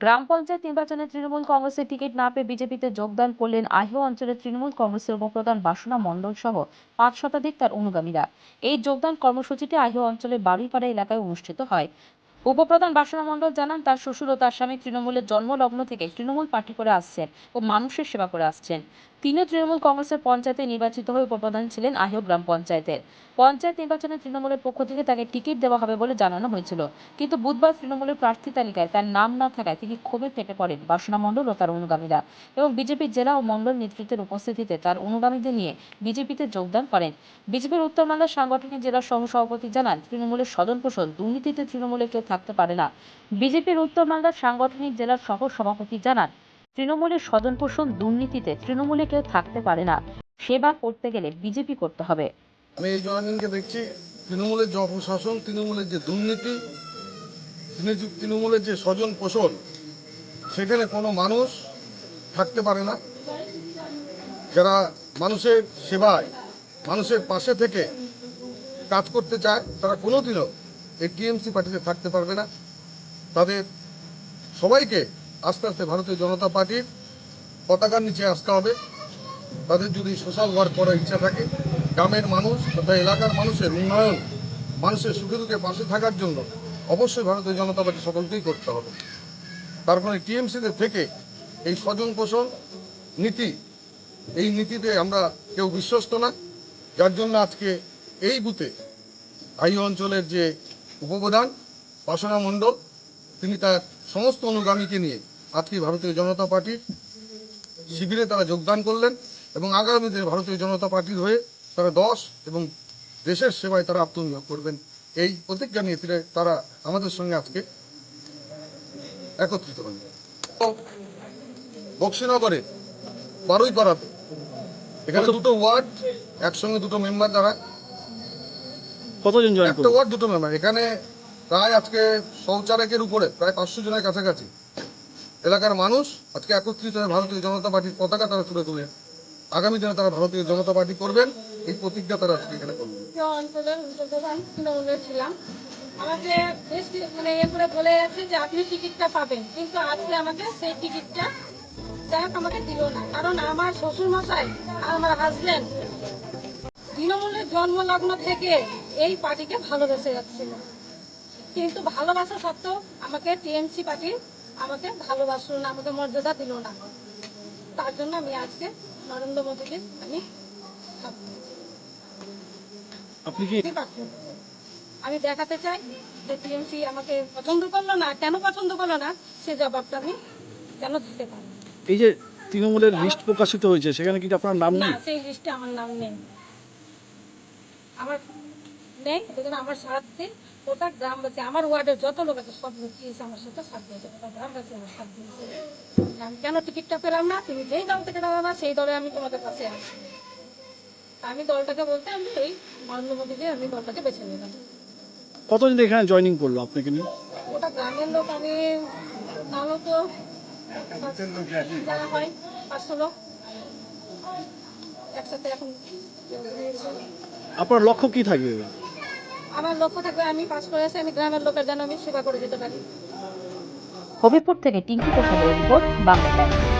গ্রাম পঞ্চায়েত নির্বাচনে তৃণমূল কংগ্রেসের টিকিট না পেয়ে বিজেপিতে যোগদান করলেন আহিও অঞ্চলের তৃণমূল কংগ্রেসের উপপ্রধান বাসনা মণ্ডল সহ ৫ শতাধিক তার অনুগামীরা। এই যোগদান কর্মসূচিটি আহিও অঞ্চলের বাড়িপাড়া এলাকায় অনুষ্ঠিত হয়। উপপ্রধান বাসনা মণ্ডল জানান, তার শ্বশুর ও তার স্বামী তৃণমূলের জন্মলগ্ন থেকে তৃণমূল পার্টি করে আসছেন ও মানুষের সেবা করে আসছেন। তিনিও তৃণমূল কংগ্রেসের পঞ্চায়েতে নির্বাচিত হয়ে উপপ্রধান ছিলেন আহিও গ্রাম পঞ্চায়েতের। পঞ্চায়েত নির্বাচনে তৃণমূলের পক্ষ থেকে তাকে টিকিট দেওয়া হবে বলে জানানো হয়েছিল, কিন্তু বুধবার তৃণমূলের প্রার্থী তালিকায় তার নাম না থাকায় তিনি ক্ষোভে ফেটে পড়েন বাসনা মণ্ডল ও তার অনুগামীরা এবং বিজেপির জেলা ও মণ্ডল নেতৃত্বের উপস্থিতিতে তার অনুগামীদের নিয়ে বিজেপিতে যোগদান করেন। বিজেপির উত্তর মালদার সাংগঠনিক জেলা সহ সভাপতি জানান, তৃণমূলের স্বজনপোষণ দুর্নীতিতে তৃণমূলে কেউ থাকতে পারে না। বিজেপির উত্তর মালদার সাংগঠনিক জেলার সহ সভাপতি জানান, তৃণমূলের স্বজনপোষণ দুর্নীতিতে তৃণমূলে কেউ থাকতে পারে না। সেবা করতে গেলে বিজেপি করতে হবে। আমি এই জনগণকে দেখছি, তৃণমূলের যে অপশাসন, তৃণমূলের যে দুর্নীতি, তৃণমূলের যে স্বজন পোষণ, সেখানে কোনো মানুষ থাকতে পারে না। যারা মানুষের সেবায়, মানুষের পাশে থেকে কাজ করতে চায়, তারা কোনোদিনও এই টিএমসি পার্টিতে থাকতে পারবে না। তাদের সবাইকে আস্তে আস্তে ভারতীয় জনতা পার্টির পতাকার নিচে আসতে হবে। তাদের যদি সোশ্যাল ওয়ার্ক করার ইচ্ছা থাকে, গ্রামের মানুষ তথা এলাকার মানুষের উন্নয়ন, মানুষের সুখে দুঃখে পাশে থাকার জন্য অবশ্যই ভারতীয় জনতা পার্টি সকলকেই করতে হবে। তার ফলে টিএমসিতে থেকে এই স্বজন পোষণ নীতি, এই নীতিতে আমরা কেউ বিশ্বস্ত না। যার জন্য আজকে এই বুথে আহিও অঞ্চলের যে উপপ্রধান বাসনা মণ্ডল, তিনি তার সমস্ত অনুগামীকে নিয়ে আজকে ভারতীয় জনতা পার্টির শিবিরে তারা যোগদান করলেন এবং আগামী দিনে ভারতীয় জনতা পার্টির হয়ে তারা এবং দেশের সেবায় তারা আত্মনিয়োগ করবেন, এই প্রতিজ্ঞা নিয়ে তারা আমাদের সঙ্গে আজকে একত্রিত হন। বক্সিনগরে 12ই পাড়াতে এখানে দুটো ওয়ার্ড, একসঙ্গে দুটো মেম্বার দ্বারা কতজন জয়েন একটা ওয়ার্ড দুটো মেম্বার। এখানে প্রায় আজকে শৌচালয়ের উপরে প্রায় 500 জনের কাছাকাছি এলাকার মানুষ আজকে একত্রিত হয়ে ভারতীয় জনতা পার্টির পতাকা তারা তুলে তুলে আগামী দিনে তারা ভারতীয় জনতা পার্টি করবেন, এই প্রতিজ্ঞা তারা আজকে এখানে করবেন। ছিলাম আমাকে বেশ মানে এ করে বলে যাচ্ছে যে আপনি টিকিটটা পাবেন, কিন্তু আজকে আমাকে সেই টিকিটটা আমাকে দিল না। কারণ আমার শ্বশুর মশাই আর আমার হাজবেন্ড তৃণমূলের জন্মলগ্ন থেকে এই পার্টিকে ভালোবেসে যাচ্ছিল, কিন্তু ভালোবাসা সত্ত্বেও আমাকে টিএমসি পার্টি আমাকে ভালোবাসলো না, আমাকে মর্যাদা দিল না। তার জন্য আমি আজকে নরেন্দ্র মোদীকে আমি দেখাতে চাই যে টিএমসি আমাকে পছন্দ করলো না, কেন পছন্দ করলো না সে জবাবটা আমি যেন দিতে পারি। এই যে তৃণমূলের লিস্ট প্রকাশিত হয়েছে, সেখানে কিন্তু আপনার নাম নেই? সেই লিস্টে আমার নাম নেই, আমার নেই। আমার স্বার্থে ওটা গ্রামবাসী, আমার ওয়ার্ডের যত লোক আছে সব লোক আমার সাথে সাথ দিয়েছে, গ্রামবাসী আমার সাথ দিয়েছে। আমি কেন টিকিটটা পেলাম না, তুমি যেই দল থেকে দাঁড়াবে না সেই দলে আমি তোমাদের কাছে আসি। আমি দলটাকে বলতে আমি এই নরেন্দ্র মোদী দিয়ে আমি দলটাকে বেছে নিলাম। কতজন এখানে জয়েনিং করলো আপনাকে নিয়ে? ওটা গ্রামের লোক, আমি নামও তো যারা হয় 500 লোক একসাথে। এখন আপনার লক্ষ্য কি থাকবে? আমার লক্ষ্য থাকবে আমি পাস করে আসি, আমি গ্রামের লোকের যেন আমি সেবা করে যেতে পারি। হবিপুর থেকে টিঙ্কি প্রসাদের রিপোর্ট, বাংলা টাইমস।